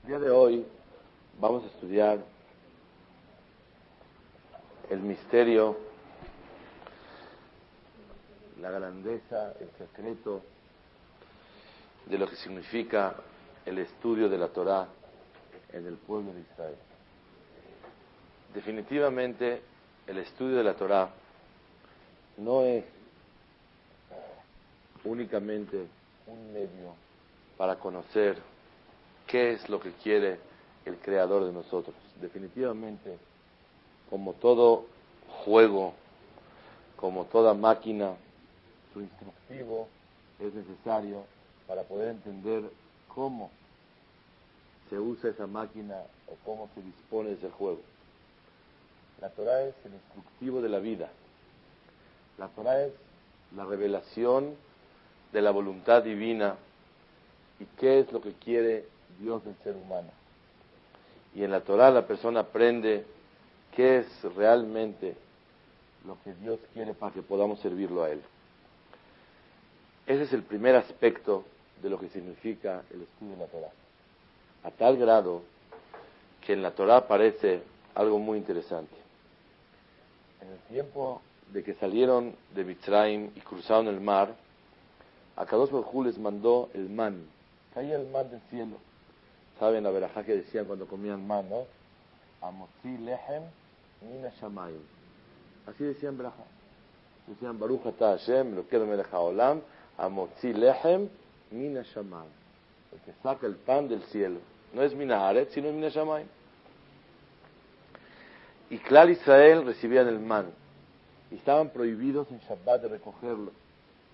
día de hoy vamos a estudiar el misterio, la grandeza, el secreto de lo que significa el estudio de la Torá en el pueblo de Israel. Definitivamente el estudio de la Torá no es únicamente un medio para conocer qué es lo que quiere el Creador de nosotros. Definitivamente, como todo juego, como toda máquina, su instructivo es necesario para poder entender cómo se usa esa máquina o cómo se dispone ese juego. La Torá es el instructivo de la vida. La Torá es la revelación de la voluntad divina y qué es lo que quiere Dios del ser humano. Y en la Torá la persona aprende qué es realmente lo que Dios quiere para que podamos servirlo a Él. Ese es el primer aspecto de lo que significa el estudio de la Torá. A tal grado que en la Torá aparece algo muy interesante. En el tiempo de que salieron de Mitzrayim y cruzaron el mar, Akadosh Baruj Hu les mandó el man. Caía el man del cielo. ¿Saben la verajá que decían cuando comían man, no? Amotzi lehem mina shamayim. Así decían verajá. Decían Baruch atah Hashem, Elokeinu melech haolam, amotzi lehem mina shamayim. El que saca el pan del cielo. No es mina haaretz, sino mina shamayim. Y Klal Israel recibían el man. Y estaban prohibidos en Shabbat de recogerlo.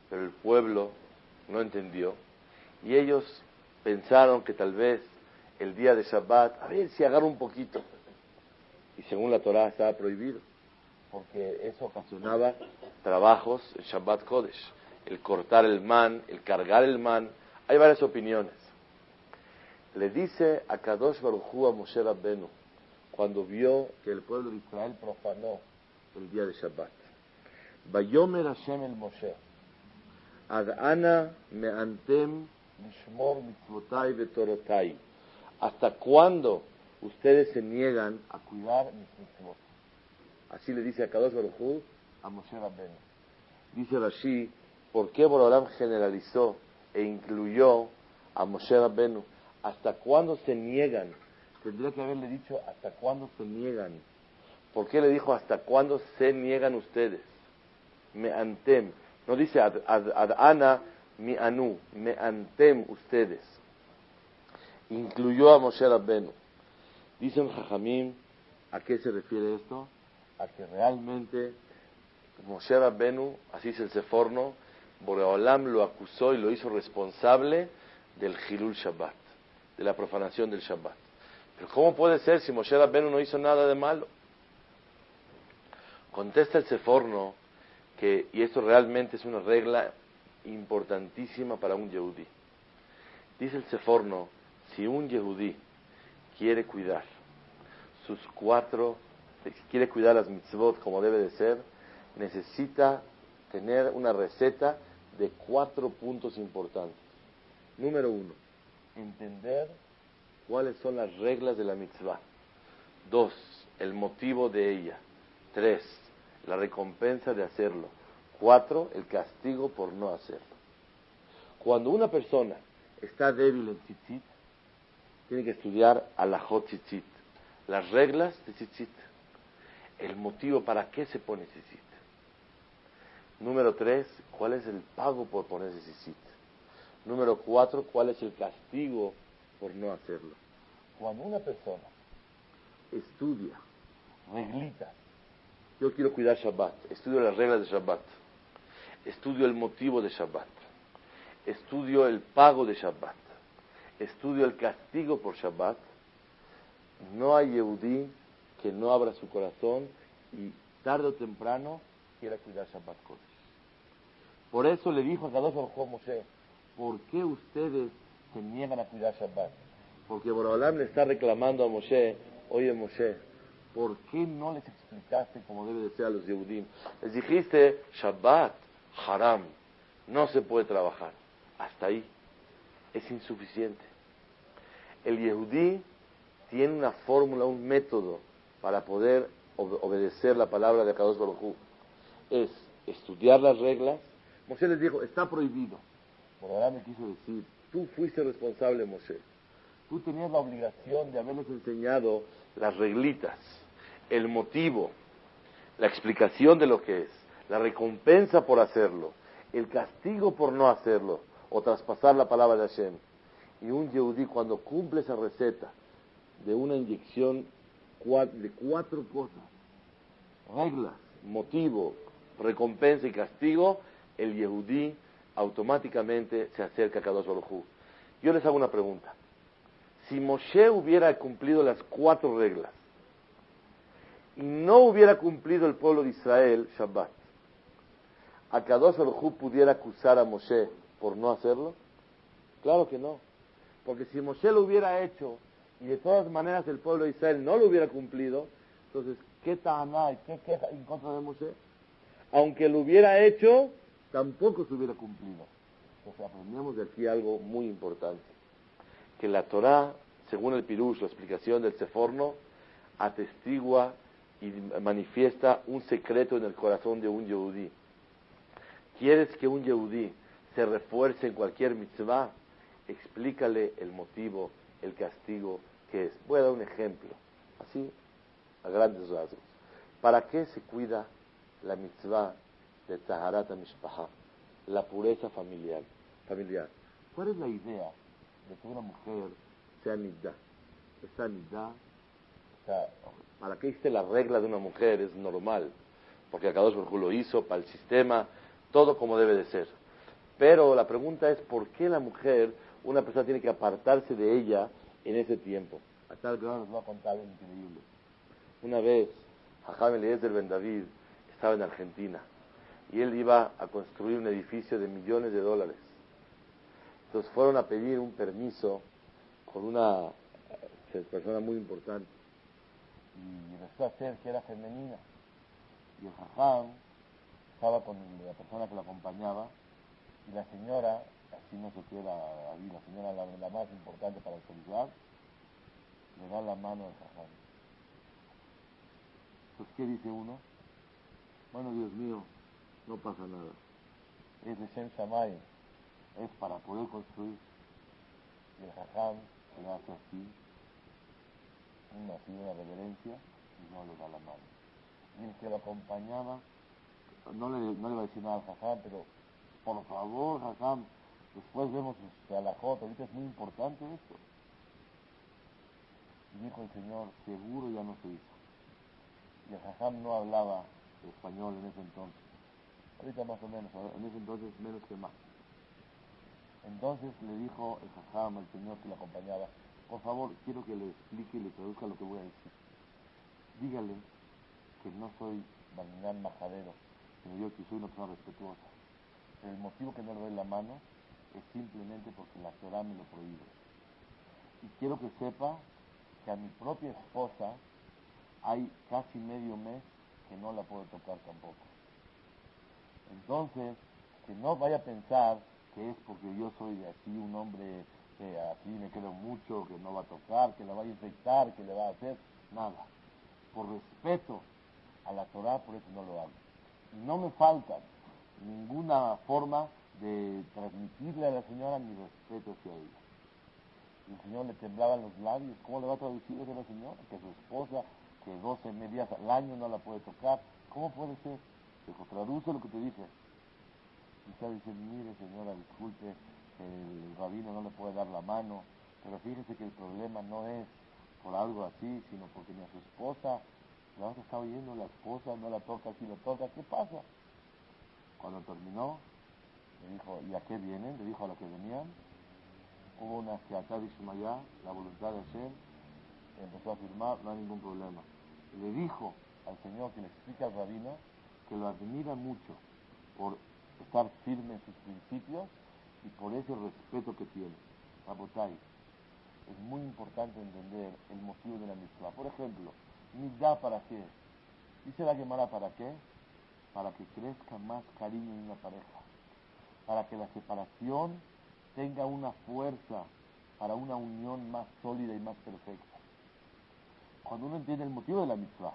Pero el pueblo no entendió. Y ellos pensaron que tal vez el día de Shabbat, a ver si agarra un poquito. Y según la Torá estaba prohibido, porque eso ocasionaba trabajos en Shabbat Kodesh. El cortar el man, el cargar el man. Hay varias opiniones. Le dice a Kadosh Baruj Hu a Moshe Rabbenu, cuando vio que el pueblo de Israel profanó el día de Shabbat. Vayomer Hashem el Moshe, Ad ana me'antem lishmor mitzvotai vetorotai. ¿Hasta cuándo ustedes se niegan a cuidar mis mitzvot? Así le dice a Kadosh Baruj Hu a Moshe Rabbenu. Dice Rashi, ¿por qué Borolam generalizó e incluyó a Moshe Rabbenu? ¿Hasta cuándo se niegan? Tendría que haberle dicho ¿hasta cuándo se niegan? ¿Por qué le dijo hasta cuándo se niegan ustedes? Me antem. No dice ad ana mi anu. Me antem ustedes. Incluyó a Moshe Rabbenu. Dicen Jajamim, ¿a qué se refiere esto? A que realmente Moshe Rabbenu, así es el Seforno, Boreolam lo acusó y lo hizo responsable del Hilul Shabbat, de la profanación del Shabbat. Pero ¿cómo puede ser si Moshe Rabbenu no hizo nada de malo? Contesta el Seforno que, y esto realmente es una regla importantísima para un Yehudí. Dice el Seforno, si un Yehudí quiere cuidar quiere cuidar las mitzvot como debe de ser, necesita tener una receta de 4 puntos importantes. Número 1, entender cuáles son las reglas de la mitzvah. 2, el motivo de ella. 3, la recompensa de hacerlo. 4, el castigo por no hacerlo. Cuando una persona está débil en tzitzit, tiene que estudiar alajot tzitzit, las reglas de tzitzit, el motivo para qué se pone tzitzit. Número 3, cuál es el pago por ponerse tzitzit. Número 4, cuál es el castigo por no hacerlo. Cuando una persona estudia reglitas, yo quiero cuidar Shabbat, estudio las reglas de Shabbat, estudio el motivo de Shabbat, estudio el pago de Shabbat, estudio el castigo por Shabbat, no hay Yehudí que no abra su corazón y tarde o temprano quiera cuidar Shabbat Kodesh. Por eso le dijo a Kadosh Baruj Hu a Moshe, ¿por qué ustedes se niegan a cuidar Shabbat? Porque Borolam le está reclamando a Moshe, oye Moshe, ¿por qué no les explicaste como debe de ser a los Yehudim? Les dijiste, Shabbat, haram, no se puede trabajar. Hasta ahí. Es insuficiente. El Yehudí tiene una fórmula, un método para poder obedecer la palabra de Akadosh Baruj Hu. Es estudiar las reglas. Moshe les dijo, está prohibido. Por ahora me quiso decir, tú fuiste responsable, Moshe. Tú tenías la obligación de habernos enseñado las reglitas, el motivo, la explicación de lo que es, la recompensa por hacerlo, el castigo por no hacerlo, o traspasar la palabra de Hashem. Y un Yehudí, cuando cumple esa receta de una inyección de 4 cosas, reglas, motivo, recompensa y castigo, el Yehudí automáticamente se acerca a Kadosh Baruj Hu. Yo les hago una pregunta. Si Moshe hubiera cumplido las 4 reglas y no hubiera cumplido el pueblo de Israel Shabbat, ¿a Kadosh Baruj Hu pudiera acusar a Moshe por no hacerlo? Claro que no. Porque si Moshe lo hubiera hecho y de todas maneras el pueblo de Israel no lo hubiera cumplido, entonces, ¿qué ta'aná y qué queja en contra de Moshe? Aunque lo hubiera hecho, tampoco se hubiera cumplido. Entonces aprendemos de aquí algo muy importante. Que la Torá, según el Pirush, la explicación del Seforno, atestigua y manifiesta un secreto en el corazón de un Yehudí. ¿Quieres que un Yehudí se refuerce en cualquier mitzvah? Explícale el motivo, el castigo que es. Voy a dar un ejemplo, así, a grandes rasgos. ¿Para qué se cuida la mitzvah de Taharat HaMishpaha, la pureza familiar? ¿Cuál es la idea de que una mujer sea nidá? Esta nidá, o sea, ¿para qué existe la regla de una mujer? Es normal, porque Akadosh Baruj Hu lo hizo para el sistema, todo como debe de ser. Pero la pregunta es, ¿por qué la mujer, una persona tiene que apartarse de ella en ese tiempo? A tal grado les voy a contar algo increíble. Una vez, Jajam Eliezer Ben David estaba en Argentina y él iba a construir un edificio de millones de dólares. Entonces fueron a pedir un permiso con una persona muy importante y resulta ser que era femenina, y el Jajam estaba con la persona que lo acompañaba, y la señora, así no se queda ahí, la señora la más importante para el celular, le da la mano al Jajam. Entonces, ¿qué dice uno? Bueno, Dios mío, no pasa nada. Es de Shem Shamayim, es para poder construir. Y el Jajam le hace así, una reverencia, y no le da la mano. Y el que lo acompañaba, no le va a decir nada al Jajam, pero por favor, Jajam, después vemos a la Jota, ahorita es muy importante esto. Y dijo el Señor, seguro ya no se hizo. Y el Jajam no hablaba español en ese entonces. Ahorita más o menos, en ese entonces menos que más. Entonces le dijo el Jajam al Señor que lo acompañaba, por favor, quiero que le explique y le traduzca lo que voy a decir. Dígale que no soy Barminán majadero, sino yo que soy una persona respetuosa. El motivo que no le doy la mano es simplemente porque la Torah me lo prohíbe. Y quiero que sepa que a mi propia esposa hay casi medio mes que no la puedo tocar tampoco. Entonces, que no vaya a pensar que es porque yo soy así un hombre que así me quiero mucho, que no va a tocar, que la va a infectar, que le va a hacer, nada. Por respeto a la Torah, por eso no lo hago. Y no me falta ninguna forma de transmitirle a la señora mi respeto hacia ella. Y el señor le temblaban los labios. ¿Cómo le va a traducir eso a la señora? Que su esposa, que 12 días al año no la puede tocar. ¿Cómo puede ser? Dijo, traduce lo que te dije. Y está diciendo, mire señora, disculpe, el rabino no le puede dar la mano, pero fíjese que el problema no es por algo así, sino porque ni a su esposa, la otra está oyendo, la esposa no la toca, si lo toca, ¿qué pasa? Cuando terminó, le dijo, ¿y a qué vienen? Le dijo a lo que venían. Hubo una Seatá de Ishmayá, la voluntad de Hashem, empezó a afirmar, no hay ningún problema. Le dijo al Señor, que le explica al rabino, que lo admira mucho por estar firme en sus principios y por ese respeto que tiene. Rabotai, es muy importante entender el motivo de la mitzvah. Por ejemplo, mitzvah para qué. Dice la Gemara, ¿para qué? Para que crezca más cariño en una pareja, para que la separación tenga una fuerza para una unión más sólida y más perfecta. Cuando uno entiende el motivo de la mitzvah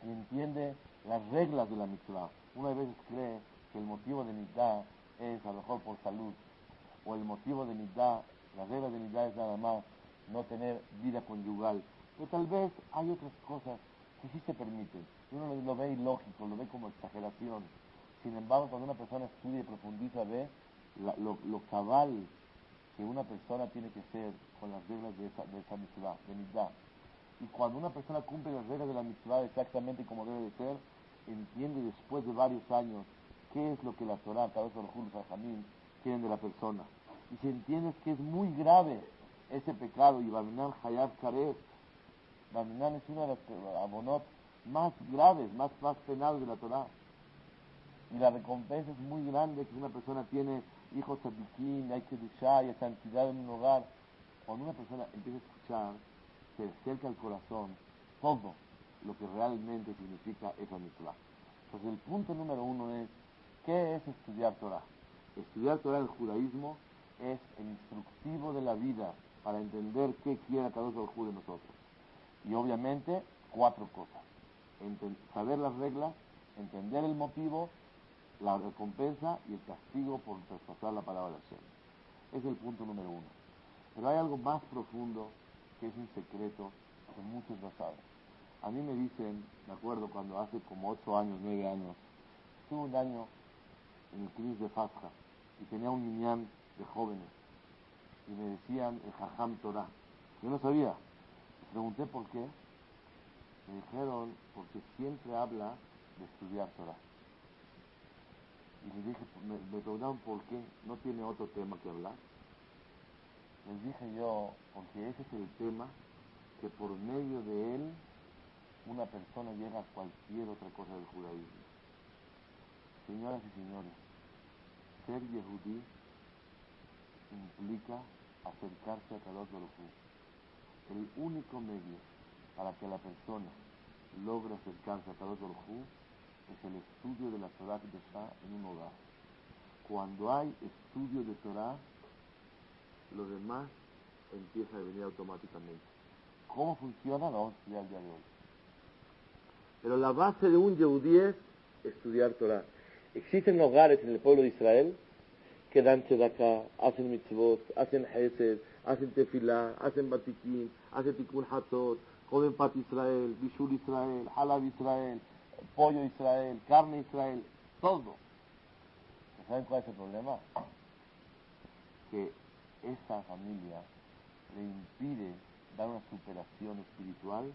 y entiende las reglas de la mitzvah, uno a veces cree que el motivo de Nidá es a lo mejor por salud, o el motivo de Nidá, las reglas de Nidá es nada más no tener vida conyugal, pero tal vez hay otras cosas que sí se permiten. Uno lo ve ilógico, lo ve como exageración. Sin embargo, cuando una persona estudia y profundiza, ve lo cabal que una persona tiene que ser con las reglas de esa mitzvah, de Nidá. Y cuando una persona cumple las reglas de la mitzvah exactamente como debe de ser, entiende después de varios años qué es lo que la Torah, Kadosh Baruj Hu, los Jajamim, quieren de la persona. Y si entiendes que es muy grave ese pecado, y Barminan Hayab Karet, Barminan es una de las abonot más graves, más penados de la Torah. Y la recompensa es muy grande, que una persona tiene hijos tzadikim, hay que dushar, hay santidad en un hogar. Cuando una persona empieza a escuchar, se acerca al corazón todo lo que realmente significa esa mitzvah. Entonces el punto número uno es, ¿qué es estudiar Torah? Estudiar Torah en el judaísmo es el instructivo de la vida para entender qué quiere cada uno de nosotros. Y obviamente, 4 cosas. Saber las reglas, entender el motivo, la recompensa y el castigo por traspasar la palabra de Hashem. Es el punto número 1. Pero hay algo más profundo que es un secreto que muchos no saben. A mí me dicen, me acuerdo cuando hace como 8 años, 9 años, estuve un año en el Knis de Fasja y tenía un minyan de jóvenes y me decían el Jajam Torah. Yo no sabía. Les pregunté por qué. Me dijeron, porque siempre habla de estudiar Torah. Y les dije, me preguntaron por qué, no tiene otro tema que hablar. Les dije yo, porque ese es el tema que por medio de él una persona llega a cualquier otra cosa del judaísmo. Señoras y señores, ser yehudí implica acercarse a Kadosh Baruj Hu. El único medio para que la persona logre acercarse a Kadosh Baruj Hu es el estudio de la Torah Kedusha en un hogar. Cuando hay estudio de Torah, lo demás empieza a venir automáticamente. ¿Cómo funciona? Lo vamos a estudiar el día de hoy. Pero la base de un yehudí es estudiar Torah. Existen hogares en el pueblo de Israel que dan tzedakah, hacen mitzvot, hacen hesed, hacen tefilá, hacen batikim, hacen tikkun hatzot, comen pat Israel, bishul Israel, halab Israel, pollo Israel, carne Israel, todo. ¿Saben cuál es el problema? Que esa familia le impide dar una superación espiritual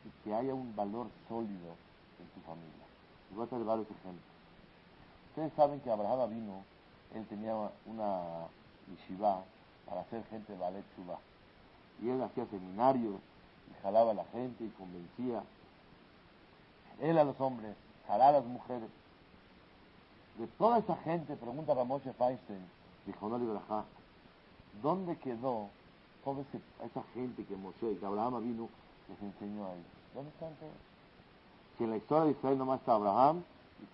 y que haya un valor sólido en su familia. Les voy a traer varios ejemplos. Ustedes saben que Abraham Avinu, él tenía una yeshiva para hacer gente de Balet Shuvah. Y él hacía seminarios y jalaba a la gente y convencía. Él a los hombres, jalaba a las mujeres. De toda esa gente, pregunta Ramoshe Feinstein, dijo no Librajá, ¿dónde quedó toda esa gente que Moshe, que Abraham Avinu les enseñó a ellos? ¿Dónde están todos? Si en la historia de Israel nomás está Abraham,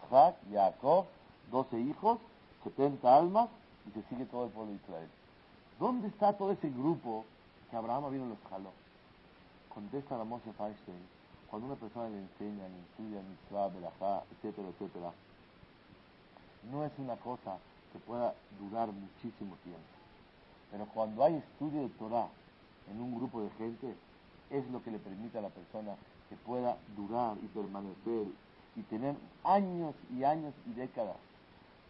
Isaac, Jacob, 12 hijos, 70 almas, y se sigue todo el pueblo de Israel. ¿Dónde está todo ese grupo que Abraham Avinu los jaló? Contesta a Moshe Feinstein, cuando una persona le enseña, le estudia, mitzvah, berajá, etcétera, etcétera, no es una cosa que pueda durar muchísimo tiempo. Pero cuando hay estudio de Torah en un grupo de gente, es lo que le permite a la persona que pueda durar y permanecer y tener años y años y décadas.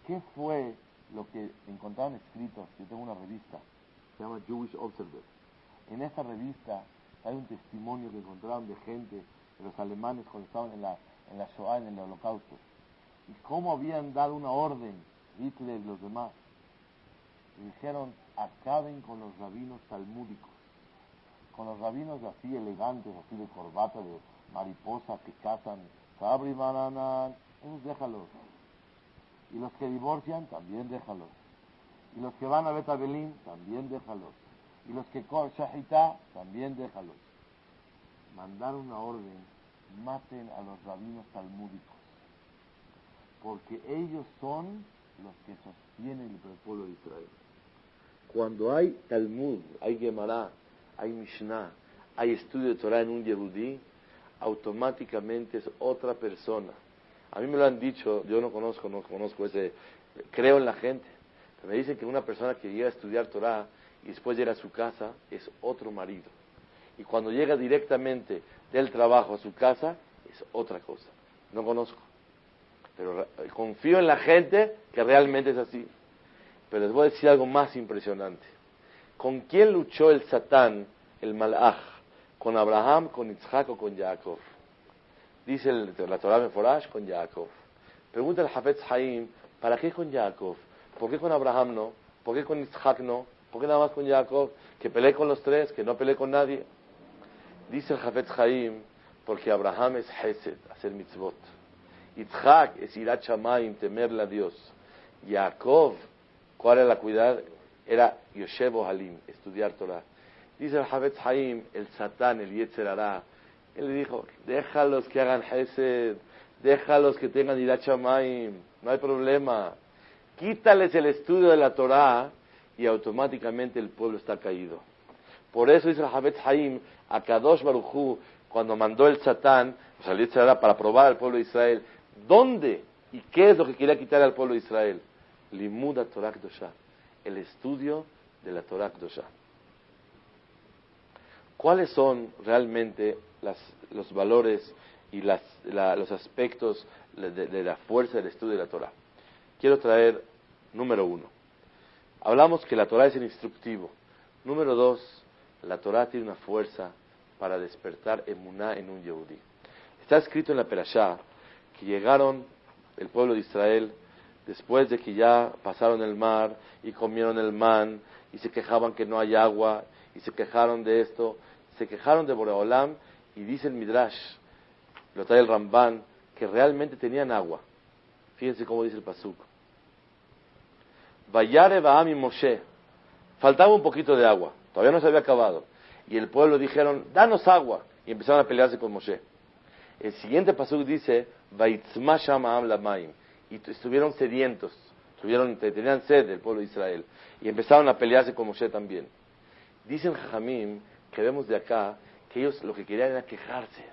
¿Qué fue lo que encontraron escritos? Yo tengo una revista, se llama Jewish Observer. En esta revista hay un testimonio que encontraron de gente, de los alemanes cuando estaban en la Shoah, en el Holocausto, y cómo habían dado una orden, Hitler y los demás. Y dijeron, acaben con los rabinos talmúdicos, con los rabinos así elegantes, así de corbata, de mariposa, que cazan, sabri bananan, esos déjalos. Y los que divorcian, también déjalos. Y los que van a Bet Abelín, también déjalos. Y los que comen shahitá, también déjalos. Mandaron una orden, maten a los rabinos talmúdicos, porque ellos son los que sostienen el pueblo de Israel. Cuando hay Talmud, hay Gemara, hay Mishnah, hay estudio de Torah en un Yehudí, automáticamente es otra persona. A mí me lo han dicho, yo no conozco ese, creo en la gente, pero me dicen que una persona que llega a estudiar Torah y después llega a su casa es otro marido. Y cuando llega directamente del trabajo a su casa es otra cosa. No conozco, pero confío en la gente que realmente es así. Pero les voy a decir algo más impresionante. ¿Con quién luchó el Satán, el Malach? ¿Con Abraham, con Isaac o con Jacob? Dice la Torah Meforash, con Jacob. Pregunta el Hafetz Haim, ¿para qué con Jacob? ¿Por qué con Abraham no? ¿Por qué con Isaac no? ¿Por qué nada más con Jacob? Que peleé con los tres, que no peleé con nadie. Dice el Hafetz Haim, porque Abraham es Hesed, hacer mitzvot. Isaac es Irat Shamayim, temerle a Dios. Jacob, ¿cuál era la cuidad? Era Yoshevo Halim, estudiar Torah. Dice el Hafetz Haim, el Satán, el Yetzer Hará, él le dijo, déjalos que hagan Hesed, déjalos que tengan Irat Shamayim, no hay problema. Quítales el estudio de la Torah y automáticamente el pueblo está caído. Por eso dice el Hafetz Haim, a Kadosh Baruj Hu, cuando mandó el Satán, o sea, el Yetzer Hará, para probar al pueblo de Israel, ¿dónde y qué es lo que quería quitar al pueblo de Israel? Limud Torah Kedoshá, el estudio de la Torah Kedoshá. ¿Cuáles son realmente los valores y los aspectos de la fuerza del estudio de la Torah? Quiero traer, número 1, hablamos que la Torah es el instructivo. Número 2, la Torah tiene una fuerza para despertar emuná en un Yehudí. Está escrito en la Perashá que llegaron el pueblo de Israel después de que ya pasaron el mar y comieron el man y se quejaban que no hay agua y se quejaron de esto, se quejaron de Boreolam y dice el Midrash, lo trae el Ramban, que realmente tenían agua. Fíjense cómo dice el pasuk. Vayare Ba'am y Moshe, faltaba un poquito de agua, todavía no se había acabado. Y el pueblo dijeron, danos agua, y empezaron a pelearse con Moshe. El siguiente pasuk dice, Vaitzma Shama Lamaim, y estuvieron sedientos, tenían sed del pueblo de Israel, y empezaron a pelearse con Moshe también. Dicen Jajamim, que vemos de acá, que ellos lo que querían era quejarse.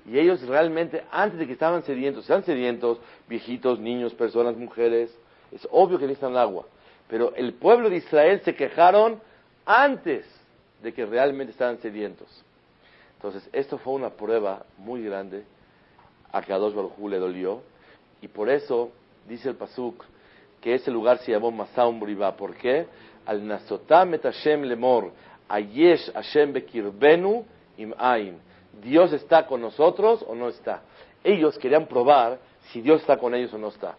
Y ellos realmente, antes de que estaban sedientos, viejitos, niños, personas, mujeres, es obvio que necesitan agua. Pero el pueblo de Israel se quejaron antes de que realmente estaban sedientos. Entonces, esto fue una prueba muy grande. A Kadosh Baruj Hu le dolió. Y por eso, dice el pasuk, que ese lugar se llamó Masaum Bribá. ¿Por qué? Al Nasotam et Hashem lemor, Ayesh Hashem bekirbenu im ain. ¿Dios está con nosotros o no está? Ellos querían probar si Dios está con ellos o no está.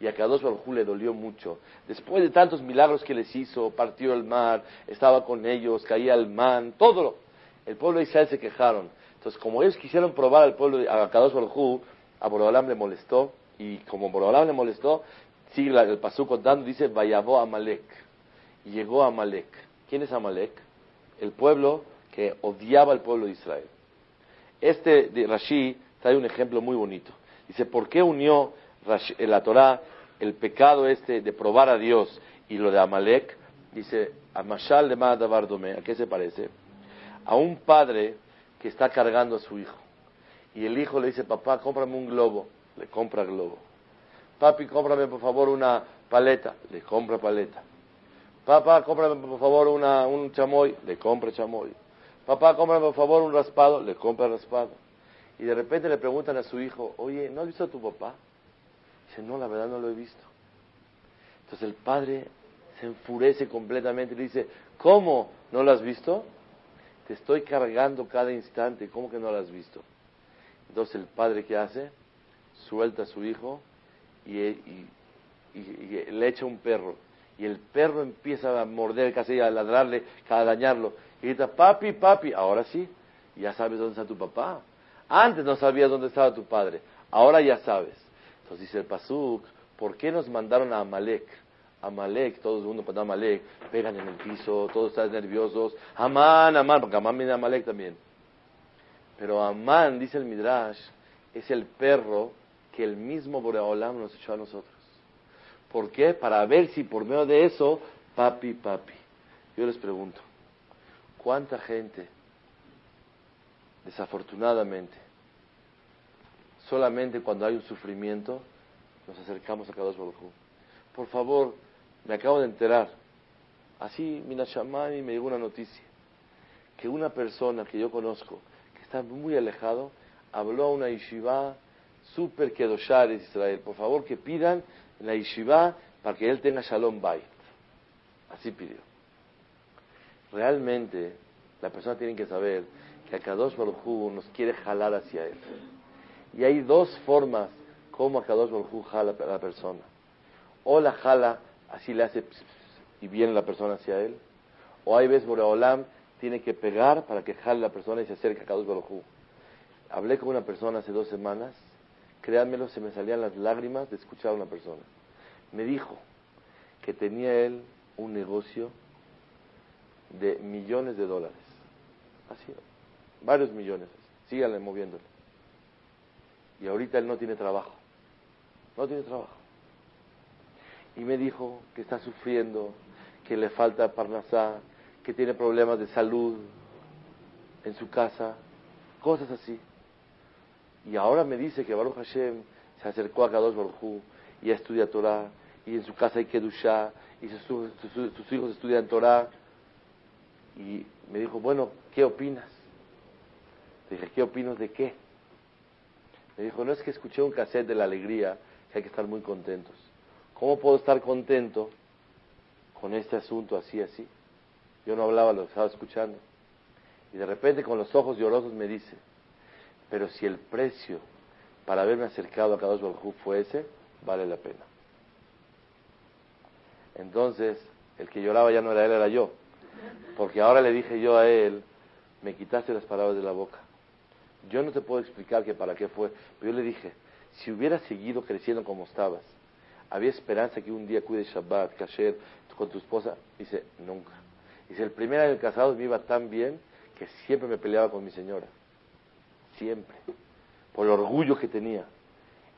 Y a Kadosh Baruj Hu le dolió mucho. Después de tantos milagros que les hizo, partió el mar, estaba con ellos, caía el man, todo. El pueblo de Israel se quejaron. Entonces, como ellos quisieron probar al pueblo, a Kadosh Baruj Hu, a Boreolam le molestó. Y como Boreolam le molestó, sigue el pasuk contando, dice, Vayavó Amalek. Y llegó Amalek. ¿Quién es Amalek? El pueblo que odiaba al pueblo de Israel. De Rashi trae un ejemplo muy bonito. Dice, ¿por qué unió la Torah el pecado de probar a Dios y lo de Amalek? Dice, a Mashal de Madavar Dome, ¿a qué se parece? A un padre que está cargando a su hijo. Y el hijo le dice, papá, cómprame un globo. Le compra globo. Papi, cómprame por favor una paleta. Le compra paleta. Papá, cómprame por favor un chamoy. Le compra chamoy. Papá, cómprame por favor un raspado. Le compra raspado. Y de repente le preguntan a su hijo, oye, ¿no has visto a tu papá? Dice, no, la verdad no lo he visto. Entonces el padre se enfurece completamente y le dice, ¿cómo no lo has visto? Te estoy cargando cada instante, ¿cómo que no lo has visto? Entonces el padre, ¿qué hace? Suelta a su hijo y le echa un perro. Y el perro empieza a morder, casi a ladrarle, a dañarlo. Y grita, papi, papi. Ahora sí, ya sabes dónde está tu papá. Antes no sabías dónde estaba tu padre. Ahora ya sabes. Entonces dice el pasuk, ¿por qué nos mandaron a Amalek? Amalek, todo el mundo para Amalek, pegan en el piso, todos están nerviosos. Amán, Amán, porque Amán viene a Amalek también. Pero Amán, dice el Midrash, es el perro que el mismo Boreolam nos echó a nosotros. ¿Por qué? Para ver si por medio de eso papi, papi. Yo les pregunto, ¿cuánta gente, desafortunadamente, solamente cuando hay un sufrimiento, nos acercamos a Kadosh Baruj Hu? Por favor, me acabo de enterar, así, Minashamani, me llegó una noticia, que una persona que yo conozco, que está muy alejado, habló a una yeshiva super kedoshá de Israel. Por favor, que pidan en la yeshiva para que él tenga Shalom Bayit. Así pidió. Realmente, la persona tiene que saber que Akadosh Baruj Hu nos quiere jalar hacia él. Y hay dos formas como Akadosh Baruj Hu jala a la persona. O la jala, así le hace y viene la persona hacia él. O hay veces Boreolam tiene que pegar para que jale la persona y se acerque a Akadosh Baruj Hu. Hablé con una persona hace 2 semanas, créanmelo, se me salían las lágrimas de escuchar a una persona. Me dijo que tenía él un negocio de millones de dólares. Así, varios millones. Síganle moviéndole. Y ahorita él no tiene trabajo. No tiene trabajo. Y me dijo que está sufriendo, que le falta parnasá, que tiene problemas de salud en su casa, cosas así. Y ahora me dice que Baruch Hashem se acercó a Kadosh Baruj Hu y estudia Torah, y en su casa hay Kedushá, y sus hijos estudian Torah. Y me dijo, bueno, ¿qué opinas? Le dije, ¿qué opinas de qué? Me dijo, no, es que escuché un cassette de la alegría, que hay que estar muy contentos. ¿Cómo puedo estar contento con este asunto así, así? Yo no hablaba, lo estaba escuchando. Y de repente con los ojos llorosos me dice, pero si el precio para haberme acercado a Kadosh Baruj Hu fue ese, vale la pena. Entonces, el que lloraba ya no era él, era yo. Porque ahora le dije yo a él, me quitaste las palabras de la boca. Yo no te puedo explicar que para qué fue, pero yo le dije, si hubieras seguido creciendo como estabas, ¿había esperanza que un día cuides Shabbat, Kasher, con tu esposa? Dice, nunca. Dice, el primer año de casado me iba tan bien que siempre me peleaba con mi señora. Siempre. Por el orgullo que tenía.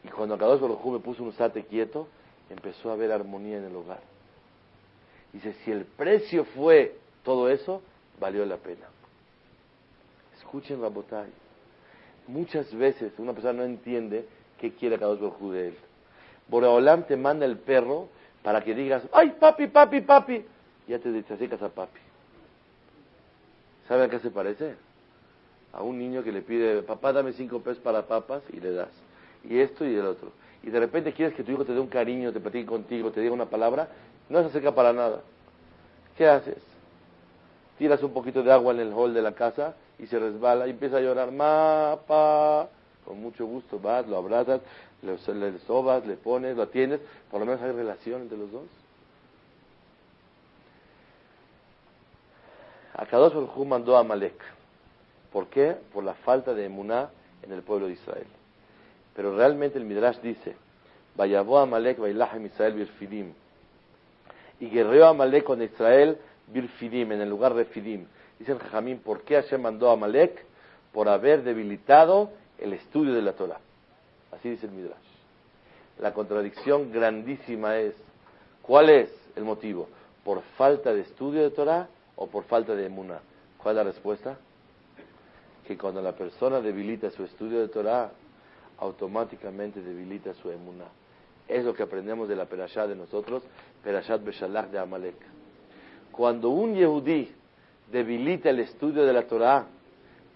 Y cuando Kadosh Baruj Hu me puso un estate quieto, empezó a haber armonía en el hogar. Dice, si el precio fue todo eso, valió la pena. Escuchen, Rabotai. Muchas veces una persona no entiende qué quiere Kadosh Baruj Hu de él. Boreolam te manda el perro para que digas, ¡ay, papi, papi, papi! Ya te acercas a papi. ¿Saben a qué se parece? A un niño que le pide, papá, dame 5 pesos para papas, y le das. Y esto y el otro. Y de repente quieres que tu hijo te dé un cariño, te platique contigo, te diga una palabra, no se acerca para nada. ¿Qué haces? Tiras un poquito de agua en el hall de la casa y se resbala y empieza a llorar, pa. Con mucho gusto vas, lo abrazas, le sobas, le pones, lo atiendes, por lo menos hay relación entre los dos. Akadosh Baruj Hu mandó a Amalek. ¿Por qué? Por la falta de emuná en el pueblo de Israel. Pero realmente el Midrash dice, Vayavó Amalek Vailahem Israel Birfidim. Y guerreó Amalek con Israel Birfidim, en el lugar de Fidim. Dice el Jajamín, ¿por qué Hashem mandó a Amalek? Por haber debilitado el estudio de la Torah. Así dice el Midrash. La contradicción grandísima es, ¿cuál es el motivo? ¿Por falta de estudio de Torah o por falta de emuná? ¿Cuál es la respuesta? Que cuando la persona debilita su estudio de Torah, automáticamente debilita su emuná. Es lo que aprendemos de la Perashá de nosotros, Perashat Beshalach de Amalek. Cuando un Yehudí debilita el estudio de la Torah,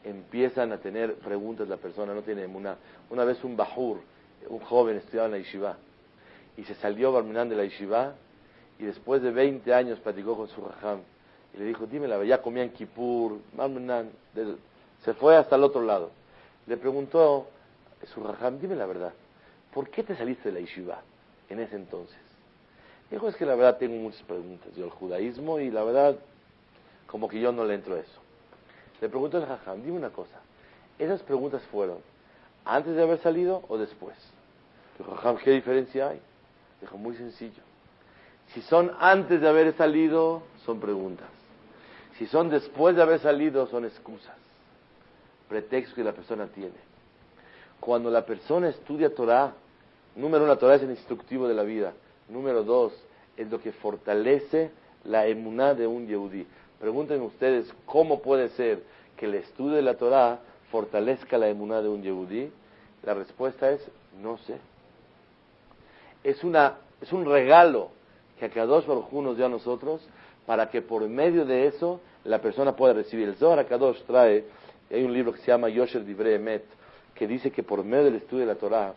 empiezan a tener preguntas la persona, no tiene emuná. Una vez un Bahur, un joven, estudiaba en la yeshiva, y se salió Barminan de la yeshiva, y después de 20 años platicó con su Rajam, y le dijo, dime la verdad, ya comía en Kippur, Barminan, se fue hasta el otro lado. Le preguntó su Rajam, dime la verdad, ¿por qué te saliste de la yeshiva en ese entonces? Dijo, es que la verdad tengo muchas preguntas, yo el judaísmo, y la verdad, como que yo no le entro a eso. Le preguntó al Jajam, dime una cosa, ¿esas preguntas fueron antes de haber salido o después? Dijo, Jajam, ¿qué diferencia hay? Dijo, muy sencillo. Si son antes de haber salido, son preguntas. Si son después de haber salido, son excusas, pretextos que la persona tiene. Cuando la persona estudia Torah, número 1, la Torah es el instructivo de la vida. Número 2, es lo que fortalece la emuná de un yehudí. Pregunten ustedes, ¿cómo puede ser que el estudio de la Torah fortalezca la emuná de un yehudí? La respuesta es, no sé. Es un regalo que Akadosh Baruj Hu nos dio a nosotros para que por medio de eso la persona pueda recibir. El Zohar Akadosh trae, hay un libro que se llama Yosher Divrei Emet, que dice que por medio del estudio de la Torah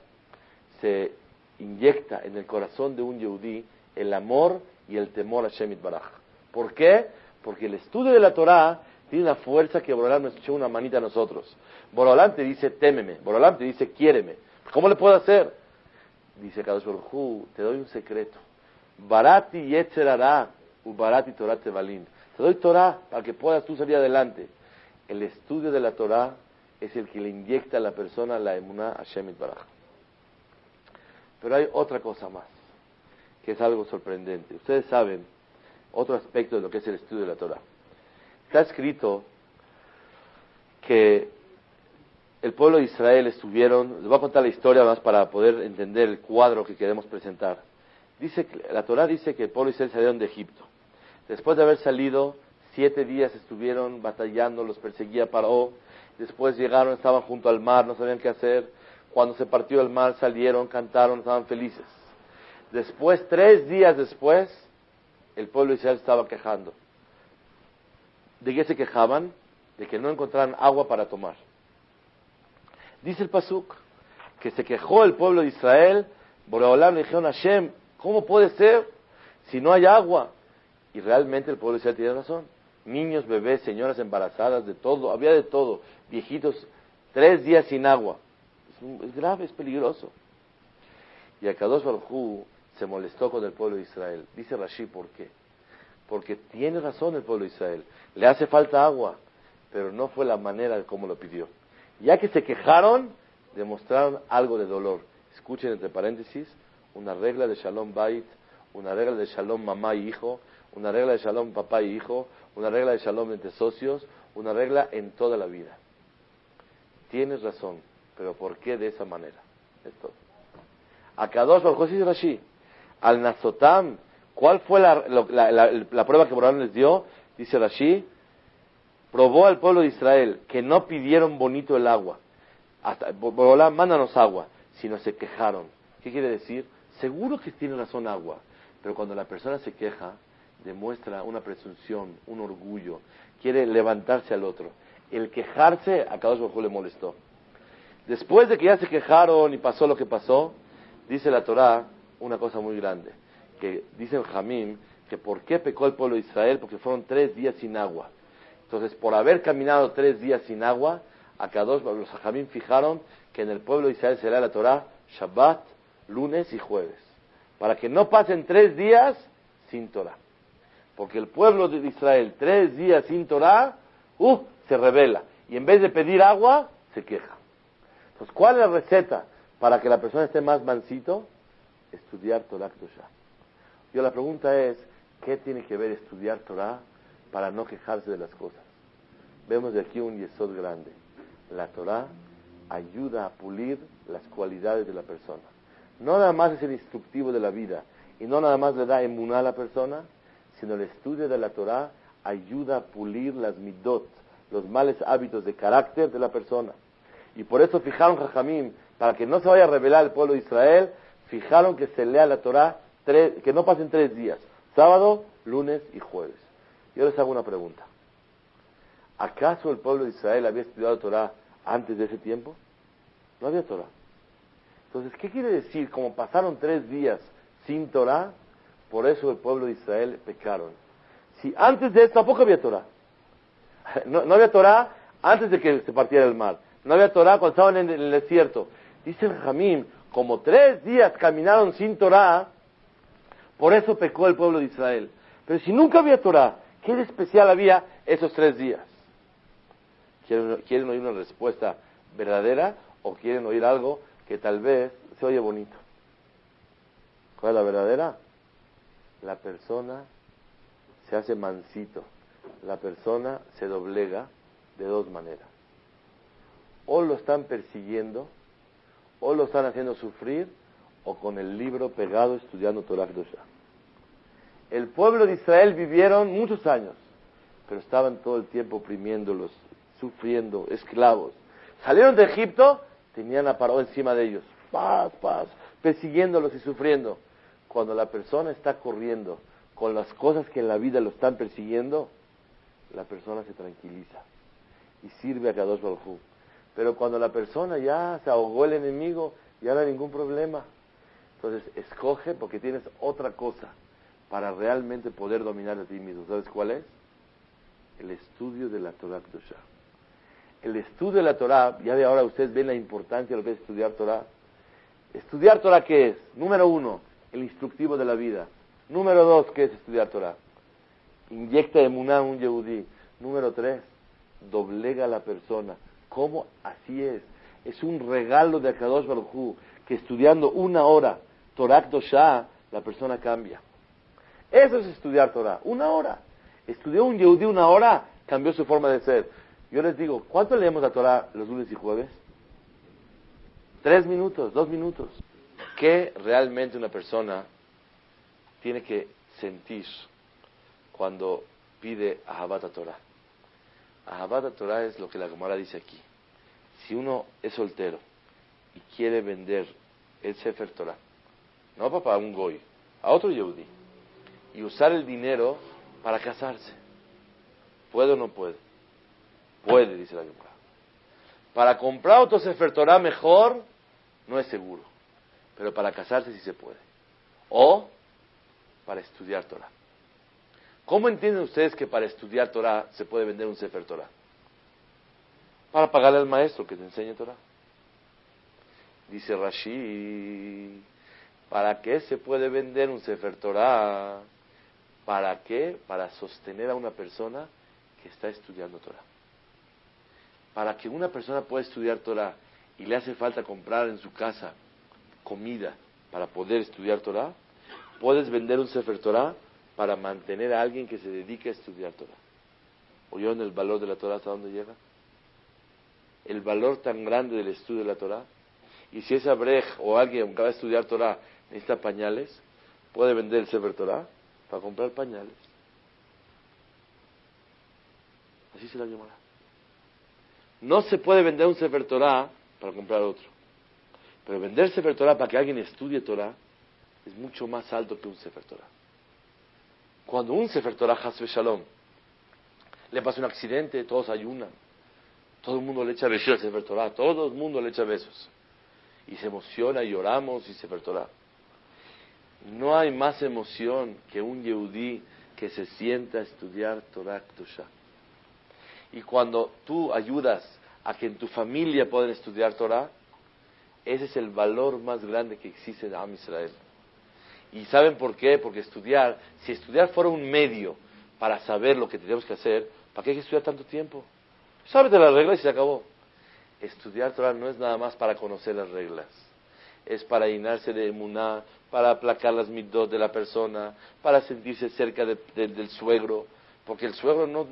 se inyecta en el corazón de un yehudí el amor y el temor a Hashem Yitbaraj. ¿Por qué? Porque el estudio de la Torah tiene una fuerza que Borolam nos echó una manita a nosotros. Borolam te dice, témeme. Borolam te dice, quiéreme. ¿Cómo le puedo hacer? Dice Kadosh Baruj Hu, te doy un secreto. Barati yetzer hara u barati Torah tevalin. Te doy Torah para que puedas tú salir adelante. El estudio de la Torah es el que le inyecta a la persona la emuná a Hashem Yitbaraj. Pero hay otra cosa más, que es algo sorprendente. Ustedes saben otro aspecto de lo que es el estudio de la Torah. Está escrito que el pueblo de Israel estuvieron, les voy a contar la historia más para poder entender el cuadro que queremos presentar. La Torah dice que el pueblo de Israel salieron de Egipto. Después de haber salido, 7 días estuvieron batallando, los perseguía Paró. Después llegaron, estaban junto al mar, no sabían qué hacer. Cuando se partió el mar, salieron, cantaron, estaban felices. Después, 3 días después, el pueblo de Israel estaba quejando. ¿De qué se quejaban? De que no encontraran agua para tomar. Dice el Pasuk que se quejó el pueblo de Israel. Boreolam le dijeron a Hashem, ¿cómo puede ser si no hay agua? Y realmente el pueblo de Israel tiene razón. Niños, bebés, señoras embarazadas, de todo, había de todo. Viejitos, 3 días sin agua. Es grave, es peligroso. Y Akadosh Baruj Hu se molestó con el pueblo de Israel. Dice Rashi, ¿por qué? Porque tiene razón el pueblo de Israel. Le hace falta agua, pero no fue la manera de cómo lo pidió. Ya que se quejaron, demostraron algo de dolor. Escuchen entre paréntesis, una regla de Shalom Bait, una regla de Shalom mamá y hijo, una regla de Shalom papá y hijo, una regla de Shalom entre socios, una regla en toda la vida. Tienes razón, pero ¿por qué de esa manera? Es todo. Akadosh Baruj Hu dice Rashi, al Nazotam, ¿cuál fue la prueba que Borolam les dio? Dice Rashi, probó al pueblo de Israel que no pidieron bonito el agua. Hasta Borolam, mándanos agua, sino se quejaron. ¿Qué quiere decir? Seguro que tiene razón agua, pero cuando la persona se queja, demuestra una presunción, un orgullo, quiere levantarse al otro. El quejarse, a Kadosh Baruj Hu le molestó. Después de que ya se quejaron y pasó lo que pasó, dice la Torah una cosa muy grande, que dice el Jamim, que ¿por qué pecó el pueblo de Israel? Porque fueron 3 días sin agua. Entonces, por haber caminado 3 días sin agua, los Jamim fijaron que en el pueblo de Israel será la Torah Shabbat, lunes y jueves, para que no pasen 3 días sin Torah. Porque el pueblo de Israel 3 días sin Torah, se rebela, y en vez de pedir agua, se queja. Entonces, ¿cuál es la receta para que la persona esté más mansito? Estudiar Torah Kedoshá. Yo la pregunta es, ¿qué tiene que ver estudiar Torah para no quejarse de las cosas? Vemos de aquí un yesod grande. La Torah ayuda a pulir las cualidades de la persona. No nada más es el instructivo de la vida, y no nada más le da emuná a la persona, sino el estudio de la Torah ayuda a pulir las midot, los males hábitos de carácter de la persona. Y por eso fijaron Jajamim, para que no se vaya a rebelar el pueblo de Israel, fijaron que se lea la Torah, que no pasen 3 días, sábado, lunes y jueves. Yo les hago una pregunta. ¿Acaso el pueblo de Israel había estudiado Torah antes de ese tiempo? No había Torah. Entonces, ¿qué quiere decir? Como pasaron 3 días sin Torah, por eso el pueblo de Israel pecaron. Si antes de eso tampoco había Torah. No había Torah antes de que se partiera el mar. No había Torah cuando estaban en el desierto. Dice el Jamim, como 3 días caminaron sin Torah, por eso pecó el pueblo de Israel. Pero si nunca había Torah, ¿qué de especial había esos 3 días? ¿Quieren oír una respuesta verdadera o quieren oír algo que tal vez se oye bonito? ¿Cuál es la verdadera? La persona se hace mansito. La persona se doblega de 2 maneras. O lo están persiguiendo, o lo están haciendo sufrir, o con el libro pegado estudiando Torah Kedoshá. El pueblo de Israel vivieron muchos años, pero estaban todo el tiempo oprimiéndolos, sufriendo, esclavos. Salieron de Egipto, tenían a Paró encima de ellos, paz, persiguiéndolos y sufriendo. Cuando la persona está corriendo con las cosas que en la vida lo están persiguiendo, la persona se tranquiliza y sirve a Kadosh Baruj Hu. Pero cuando la persona ya se ahogó el enemigo, ya no hay ningún problema. Entonces escoge porque tienes otra cosa para realmente poder dominar a ti mismo. ¿Sabes cuál es? El estudio de la Torah Kedoshá. El estudio de la Torah, ya de ahora ustedes ven la importancia de lo que es estudiar Torah. ¿Estudiar Torah qué es? Número 1, el instructivo de la vida. Número 2, ¿qué es estudiar Torah? Inyecta emuná a un yehudí. Número 3, doblega a la persona. ¿Cómo? Así es. Es un regalo de Akadosh Baruj Hu, que estudiando 1 hora Torah Kedoshá, la persona cambia. Eso es estudiar Torah, 1 hora. Estudió un yehudí 1 hora, cambió su forma de ser. Yo les digo, ¿cuánto leemos la Torah los lunes y jueves? 3 minutos, 2 minutos. ¿Qué realmente una persona tiene que sentir cuando pide Ahabat Torah? Ahabat Torah es lo que la Gemara dice aquí. Si uno es soltero y quiere vender el Sefer Torah, no para un goy, a otro yehudí, y usar el dinero para casarse, ¿puede o no puede? Puede, dice la Gemara. Para comprar otro Sefer Torah mejor, no es seguro, pero para casarse sí se puede. O para estudiar Torah. ¿Cómo entienden ustedes que para estudiar Torah se puede vender un Sefer Torah? Para pagarle al maestro que te enseñe Torah. Dice Rashi, ¿para qué se puede vender un Sefer Torah? ¿Para qué? Para sostener a una persona que está estudiando Torah. Para que una persona pueda estudiar Torah y le hace falta comprar en su casa comida para poder estudiar Torah, puedes vender un Sefer Torah para mantener a alguien que se dedique a estudiar Torah. ¿Oyeron el valor de la Torah hasta dónde llega? El valor tan grande del estudio de la Torah. Y si esa brej o alguien que va a estudiar Torah necesita pañales, puede vender el Sefer Torah para comprar pañales. Así se la llamará. No se puede vender un Sefer Torah para comprar otro. Pero vender Sefer Torah para que alguien estudie Torah es mucho más alto que un Sefer Torah. Cuando un Sefer Torah, Hasbe Shalom, le pasa un accidente, todos ayunan. Todo el mundo le echa besos al Sefer Torah. Todo el mundo le echa besos. Y se emociona y lloramos y Sefer Torah. No hay más emoción que un yehudí que se sienta a estudiar Torah Kedoshá. Y cuando tú ayudas a que en tu familia puedan estudiar Torah, ese es el valor más grande que existe en Am Israel. ¿Y saben por qué? Porque si estudiar fuera un medio para saber lo que tenemos que hacer, ¿para qué hay que estudiar tanto tiempo? Sábete las reglas y se acabó. Estudiar Torah no es nada más para conocer las reglas. Es para llenarse de emuná, para aplacar las midot de la persona, para sentirse cerca del suegro. Porque el suegro no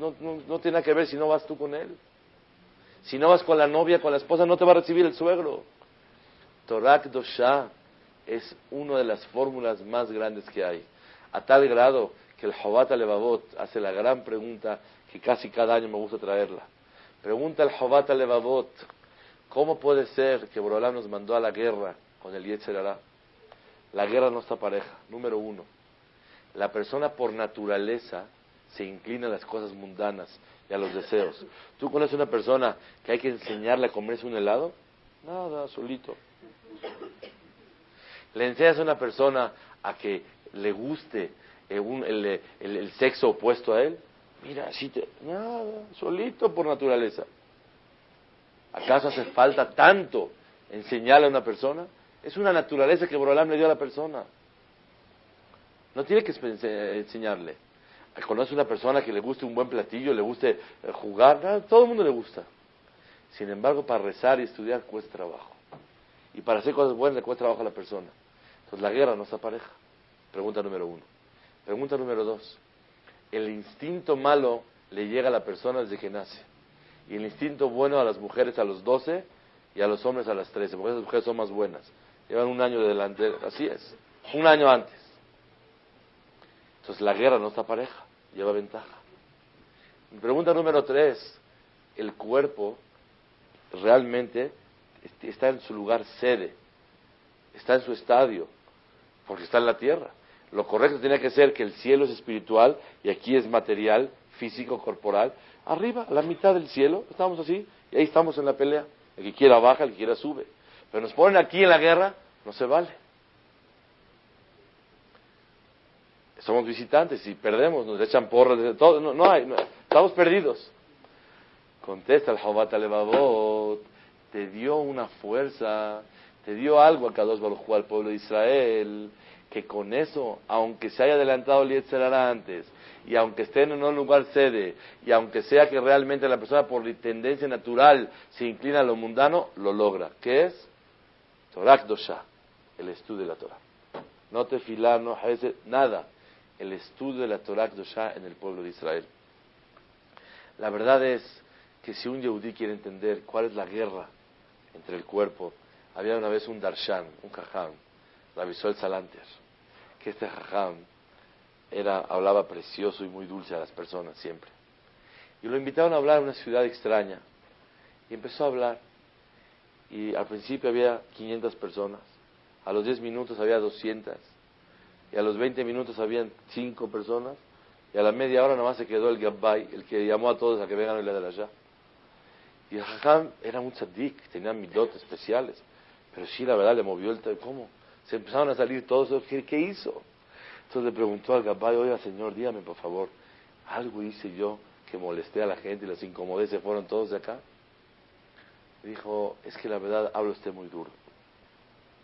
tiene nada que ver si no vas tú con él. Si no vas con la novia, con la esposa, no te va a recibir el suegro. Torah Kedoshá es una de las fórmulas más grandes que hay. A tal grado que el Jobat Levavot hace la gran pregunta que casi cada año me gusta traerla. Pregunta el Jobat Levavot, ¿cómo puede ser que Borolam nos mandó a la guerra con el Yetzer Hará? La guerra no está pareja. Número 1, la persona por naturaleza se inclina a las cosas mundanas y a los deseos. ¿Tú conoces una persona que hay que enseñarle a comerse un helado? Nada, solito. Le enseñas a una persona a que le guste el sexo opuesto a él. Mira, nada, solito por naturaleza. ¿Acaso hace falta tanto enseñarle a una persona? Es una naturaleza que Borolam le dio a la persona. No tiene que enseñarle. Conoce una persona que le guste un buen platillo, le guste jugar, nada, todo el mundo le gusta. Sin embargo, para rezar y estudiar cuesta trabajo. Y para hacer cosas buenas le cuesta trabajo a la persona. Entonces la guerra no está pareja. Pregunta número 1. Pregunta número 2. El instinto malo le llega a la persona desde que nace. Y el instinto bueno a las mujeres a los 12 y a los hombres a las 13. Porque esas mujeres son más buenas. Llevan un año de delantera. Así es. Un año antes. Entonces la guerra no está pareja, lleva ventaja. Pregunta número 3. El cuerpo realmente está en su lugar sede, está en su estadio, porque está en la tierra. Lo correcto tenía que ser que el cielo es espiritual y aquí es material, físico, corporal. Arriba, a la mitad del cielo, estamos así y ahí estamos en la pelea. El que quiera baja, el que quiera sube. Pero nos ponen aquí en la guerra, no se vale. Somos visitantes y perdemos, nos echan porras, todo, no hay, estamos perdidos. Contesta el Jobat Alevavot, te dio una fuerza, te dio algo a Kadosh Baruj Hu, al pueblo de Israel, que con eso, aunque se haya adelantado el Yetzer Hara antes, y aunque esté en un lugar sede, y aunque sea que realmente la persona por tendencia natural se inclina a lo mundano, lo logra. ¿Qué es? Torah Kdosha, el estudio de la Torah. No tefilá, no hesed, nada. El estudio de la Torah Kdosha en el pueblo de Israel. La verdad es que si un yehudí quiere entender cuál es la guerra entre el cuerpo, había una vez un darshan, un jajam, Rabbi Soel Salanter, que este jajam hablaba precioso y muy dulce a las personas siempre. Y lo invitaron a hablar a una ciudad extraña. Y empezó a hablar. Y al principio había 500 personas. A los 10 minutos había 200. Y a los 20 minutos habían 5 personas. Y a la media hora nomás se quedó el Gabbay, el que llamó a todos a que vengan a la de allá. Y el jajam era un tzaddik, tenía midot especiales. Pero sí, la verdad, le movió ¿cómo? Se empezaron a salir todos. ¿Qué hizo? Entonces le preguntó al Gabbay, oiga señor, dígame por favor, ¿algo hice yo que molesté a la gente y los incomodé, se fueron todos de acá? Y dijo, es que la verdad habla usted muy duro.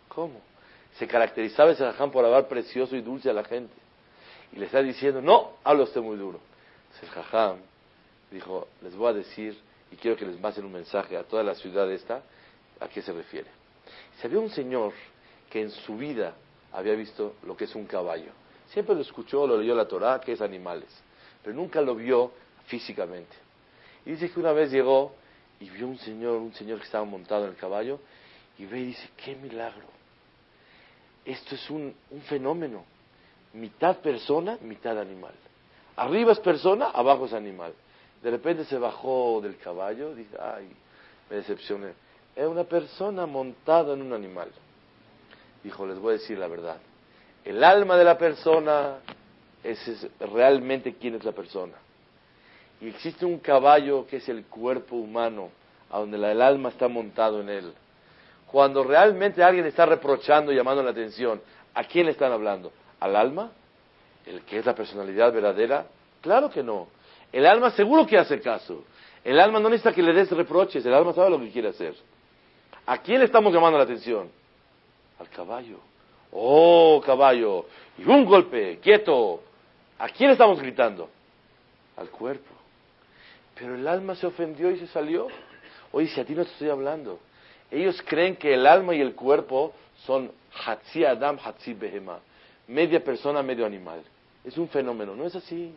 ¿Cómo? Se caracterizaba ese jajam por hablar precioso y dulce a la gente. Y le está diciendo, no, habla usted muy duro. Entonces el jajam dijo, les voy a decir, y quiero que les pasen un mensaje a toda la ciudad esta, ¿a qué se refiere? Se había un señor que en su vida había visto lo que es un caballo. Siempre lo escuchó, lo leyó la Torá, que es animales, pero nunca lo vio físicamente. Y dice que una vez llegó y vio un señor que estaba montado en el caballo, y ve y dice, ¡qué milagro! Esto es un fenómeno. Mitad persona, mitad animal. Arriba es persona, abajo es animal. De repente se bajó del caballo, dice, ¡ay! Me decepcioné. Era una persona montada en un animal. Dijo, les voy a decir la verdad. El alma de la persona es realmente quién es la persona. Y existe un caballo que es el cuerpo humano, a donde el alma está montado en él. Cuando realmente alguien está reprochando y llamando la atención, ¿a quién le están hablando? ¿Al alma? ¿El que es la personalidad verdadera? Claro que no. El alma seguro que hace caso. El alma no necesita que le des reproches, el alma sabe lo que quiere hacer. ¿A quién le estamos llamando la atención? Al caballo. ¡Oh, caballo! Y un golpe, quieto. ¿A quién estamos gritando? Al cuerpo. Pero el alma se ofendió y se salió. Oye, si a ti no te estoy hablando. Ellos creen que el alma y el cuerpo son Hatzi Adam, Hatzi Behema. Media persona, medio animal. Es un fenómeno, no es así.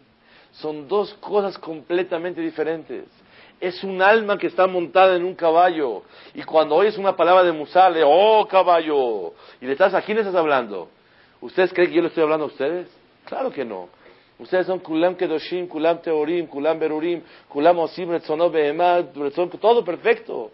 Son dos cosas completamente diferentes. Es un alma que está montada en un caballo. Y cuando oyes una palabra de Musar, ¡oh, caballo! Y ¿a quién le estás hablando? ¿Ustedes creen que yo le estoy hablando a ustedes? Claro que no. Ustedes son Kulam Kedoshim, Kulam Teorim, Kulam Berurim, Kulam Osim, Retzonot Behemah, todo perfecto.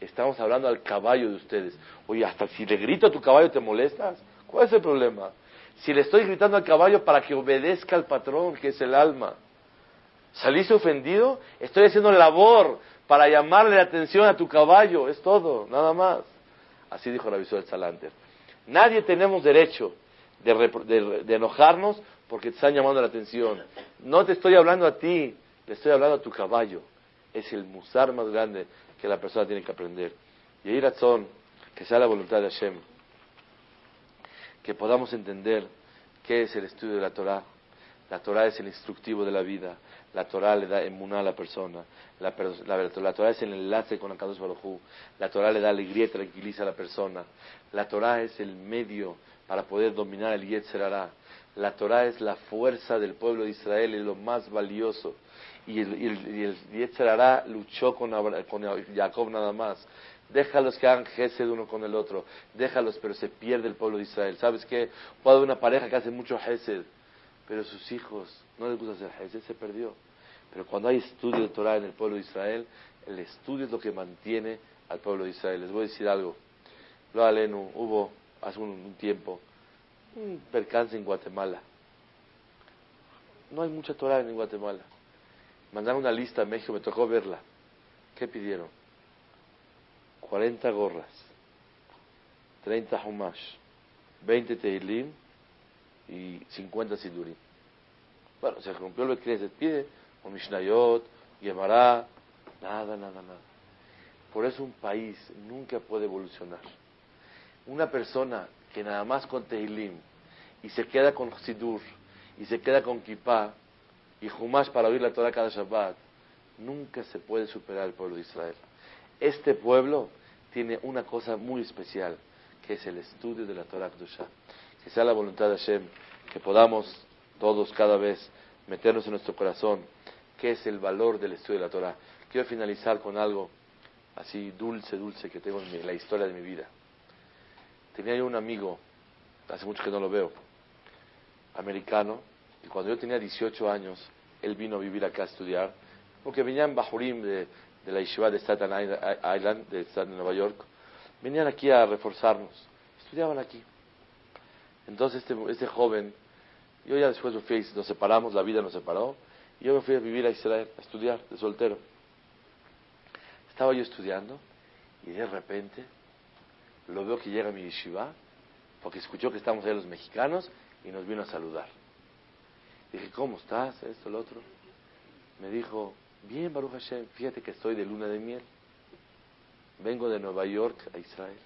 Estamos hablando al caballo de ustedes. Oye, hasta si le grito a tu caballo te molestas. ¿Cuál es el problema? Si le estoy gritando al caballo para que obedezca al patrón, que es el alma. ¿Saliste ofendido? Estoy haciendo labor para llamarle la atención a tu caballo. Es todo, nada más. Así dijo Rabbi Soel Salanter. Nadie tenemos derecho de enojarnos porque te están llamando la atención. No te estoy hablando a ti, le estoy hablando a tu caballo. Es el musar más grande que la persona tiene que aprender. Y ahí razón, que sea la voluntad de Hashem, que podamos entender qué es el estudio de la Torah. La Torah es el instructivo de la vida. La Torah le da emuná a la persona. La Torah es el enlace con Akadosh Baruj Hu. La Torah le da alegría y tranquiliza a la persona. La Torah es el medio para poder dominar el Yetzer Hara. La Torah es la fuerza del pueblo de Israel, es lo más valioso. Y el Yetzer Hara luchó con Jacob nada más. Déjalos que hagan gesed uno con el otro. Déjalos, pero se pierde el pueblo de Israel. ¿Sabes qué? Puede haber una pareja que hace mucho gesed, pero sus hijos no les gusta hacer hesed, se perdió. Pero cuando hay estudio de Torah en el pueblo de Israel, el estudio es lo que mantiene al pueblo de Israel. Les voy a decir algo. Lo alenu, hubo hace un tiempo un percance en Guatemala. No hay mucha Torah en Guatemala. Mandaron una lista a México, me tocó verla. ¿Qué pidieron? 40 gorras, 30 humash, 20 tehilim y 50 sidurim. Bueno, se rompió lo que se pide, o Mishnayot, Gemara, nada. Por eso un país nunca puede evolucionar. Una persona que nada más con tehilim y se queda con sidur y se queda con kippah y humash para oír la Torah cada Shabbat, nunca se puede superar el pueblo de Israel. Este pueblo tiene una cosa muy especial, que es el estudio de la Torah Kedushá. Que sea la voluntad de Hashem, que podamos todos cada vez meternos en nuestro corazón, qué es el valor del estudio de la Torah. Quiero finalizar con algo así dulce que tengo en la historia de mi vida. Tenía yo un amigo, hace mucho que no lo veo, americano, y cuando yo tenía 18 años, él vino a vivir acá a estudiar, porque venían Bahurim de la Yeshiva de Staten Island, de Nueva York, venían aquí a reforzarnos, estudiaban aquí. Entonces este joven, yo ya después nos separamos, la vida nos separó, y yo me fui a vivir a Israel, a estudiar, de soltero. Estaba yo estudiando, y de repente, lo veo que llega a mi yeshiva, porque escuchó que estábamos ahí los mexicanos, y nos vino a saludar. Dije, ¿cómo estás? Esto, lo otro. Me dijo, bien, Baruch Hashem, fíjate que estoy de luna de miel. Vengo de Nueva York a Israel.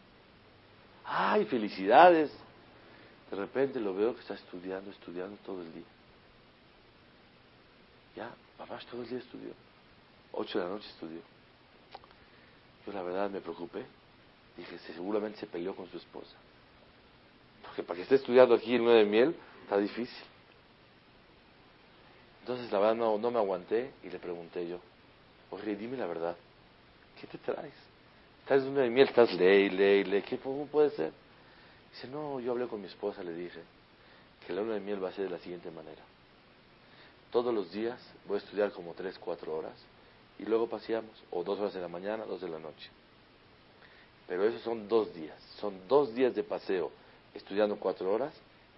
¡Ay, felicidades! De repente lo veo que está estudiando todo el día. Ya, papá todo el día estudió. 8 de la noche estudió. Yo la verdad me preocupé. Dije, seguramente se peleó con su esposa. Porque para que esté estudiando aquí en luna de miel, está difícil. Entonces la verdad no me aguanté y le pregunté yo, oye, dime la verdad, ¿qué te traes? ¿Estás en luna de miel? ¿Estás ley? ¿Cómo puede ser? Dice, no, yo hablé con mi esposa, le dije que la luna de miel va a ser de la siguiente manera. Todos los días voy a estudiar como 3-4 horas y luego paseamos, o 2 horas de la mañana, 2 de la noche. Pero esos son 2 días, son 2 días de paseo, estudiando 4 horas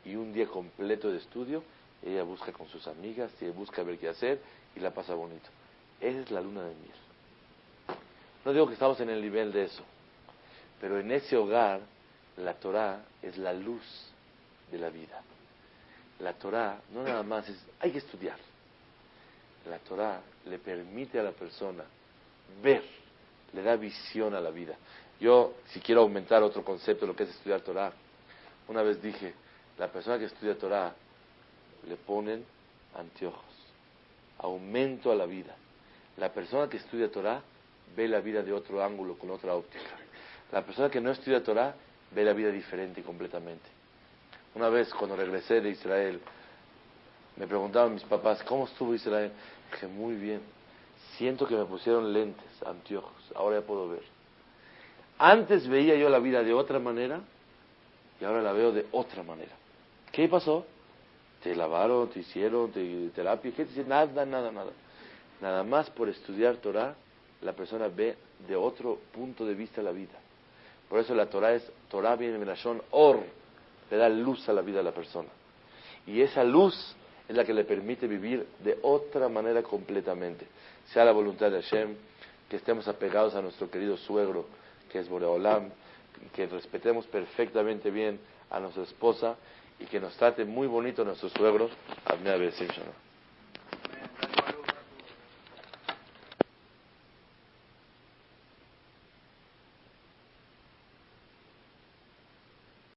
y un día completo de estudio. Ella busca con sus amigas, y busca ver qué hacer y la pasa bonito. Esa es la luna de miel. No digo que estamos en el nivel de eso, pero en ese hogar la Torah es la luz de la vida. La Torah no nada más hay que estudiar. La Torah le permite a la persona ver, le da visión a la vida. Yo, si quiero aumentar otro concepto de lo que es estudiar Torah, una vez dije, la persona que estudia Torah le ponen anteojos, aumento a la vida. La persona que estudia Torah ve la vida de otro ángulo, con otra óptica. La persona que no estudia Torah ve la vida diferente completamente. Una vez cuando regresé de Israel, me preguntaban mis papás, ¿cómo estuvo Israel? Dije, muy bien. Siento que me pusieron lentes, anteojos, ahora ya puedo ver. Antes veía yo la vida de otra manera y ahora la veo de otra manera. ¿Qué pasó? Te lavaron, te hicieron, terapia, ¿qué te hicieron? Nada. Nada más por estudiar Torah, la persona ve de otro punto de vista la vida. Por eso la Torah viene de Lashon Or, le da luz a la vida de la persona. Y esa luz es la que le permite vivir de otra manera completamente. Sea la voluntad de Hashem, que estemos apegados a nuestro querido suegro, que es Boreolam, que respetemos perfectamente bien a nuestra esposa, y que nos trate muy bonito nuestros suegros. Amén.